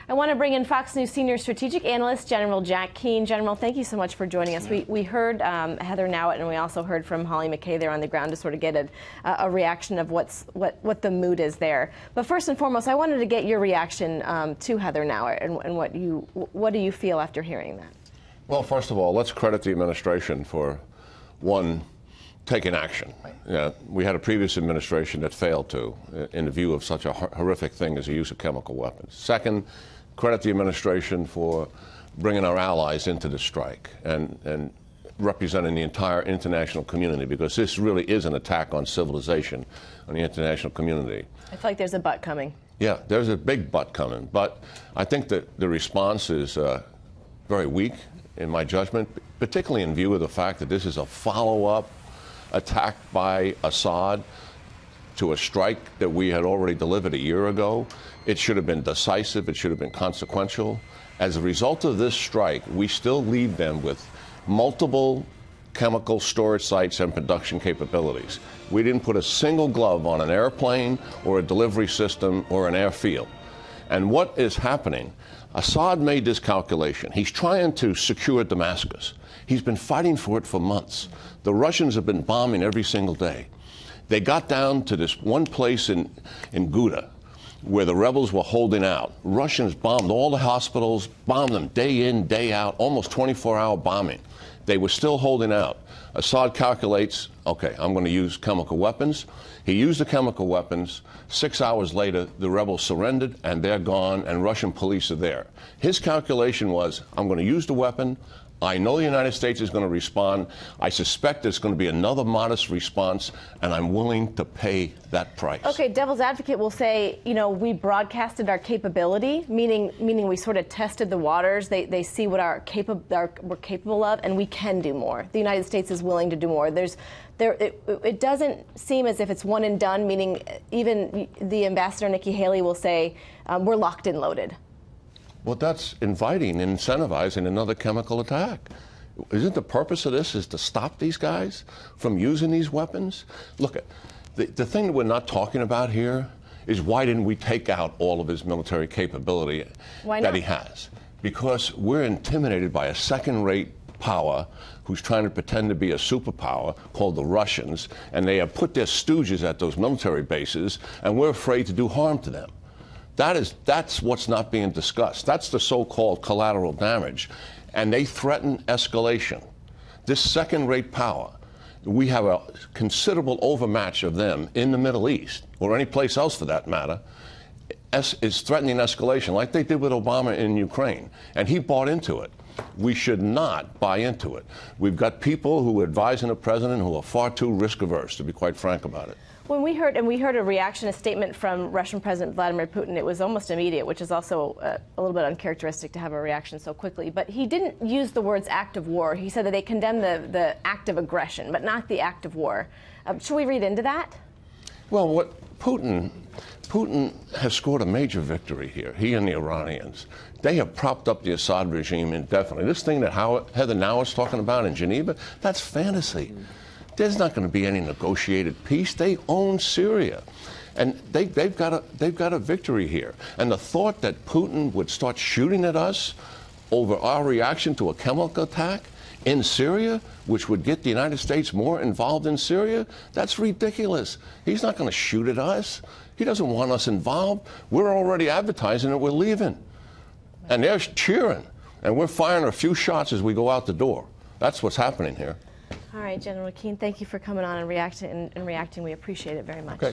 I want to bring in Fox News senior strategic analyst, General Jack Keane. General, thank you so much for joining us. We heard Heather Nauert, and we also heard from Holly McKay there on the ground to sort of get a reaction of what the mood is there. But first and foremost, I wanted to get your reaction to Heather Nauert and what do you feel after hearing that? Well, first of all, let's credit the administration for, one, taking action. Yeah, we had a previous administration that failed to, in the view of such a horrific thing as the use of chemical weapons. Second, credit the administration for bringing our allies into the strike and representing the entire international community, because this really is an attack on civilization, on the international community. I feel like there's a but coming. Yeah, there's a big but coming. But I think that the response is very weak, in my judgment, particularly in view of the fact that this is a follow-up attack by Assad to a strike that we had already delivered a year ago. It should have been decisive. It should have been consequential. As a result of this strike, we still leave them with multiple chemical storage sites and production capabilities. We didn't put a single glove on an airplane or a delivery system or an airfield. And what is happening? Assad made this calculation. He's trying to secure Damascus. He's been fighting for it for months. The Russians have been bombing every single day. They got down to this one place in Ghouta where the rebels were holding out. Russians bombed all the hospitals, bombed them day in, day out, almost 24-hour bombing. They were still holding out. Assad calculates, okay, I'm going to use chemical weapons. He used the chemical weapons. 6 hours later, the rebels surrendered, and they're gone, and Russian police are there. His calculation was, I'm going to use the weapon. I know the United States is going to respond. I suspect there's going to be another modest response, and I'm willing to pay that price. Okay, devil's advocate will say, you know, we broadcasted our capability, meaning we sort of tested the waters. They see what we're capable of, and we can do more. The United States is willing to do more. It doesn't seem as if it's one and done, meaning even the ambassador, Nikki Haley, will say, we're locked and loaded. Well, that's inviting and incentivizing another chemical attack. Isn't the purpose of this is to stop these guys from using these weapons? Look, the thing that we're not talking about here is why didn't we take out all of his military capability that he has? Because we're intimidated by a second-rate power who's trying to pretend to be a superpower called the Russians, and they have put their stooges at those military bases, and we're afraid to do harm to them. That's what's not being discussed. That's the so-called collateral damage. And they threaten escalation. This second-rate power, we have a considerable overmatch of them in the Middle East, or any place else for that matter, is threatening escalation, like they did with Obama in Ukraine. And he bought into it. We should not buy into it. We've got people who are advising the president who are far too risk-averse, to be quite frank about it. When we heard a reaction, a statement from Russian President Vladimir Putin, it was almost immediate, which is also a little bit uncharacteristic to have a reaction so quickly. But he didn't use the words act of war. He said that they condemned the act of aggression, but not the act of war. Should we read into that? Well, what Putin has scored a major victory here, he and the Iranians. They have propped up the Assad regime indefinitely. This thing that Heather Nauert's talking about in Geneva, that's fantasy. There's not going to be any negotiated peace. They own Syria. And they've got a victory here. And the thought that Putin would start shooting at us over our reaction to a chemical attack in Syria, which would get the United States more involved in Syria, that's ridiculous. He's not going to shoot at us. He doesn't want us involved. We're already advertising that we're leaving. And they're cheering. And we're firing a few shots as we go out the door. That's what's happening here. All right, General Keane, thank you for coming on and reacting. We appreciate it very much. Okay.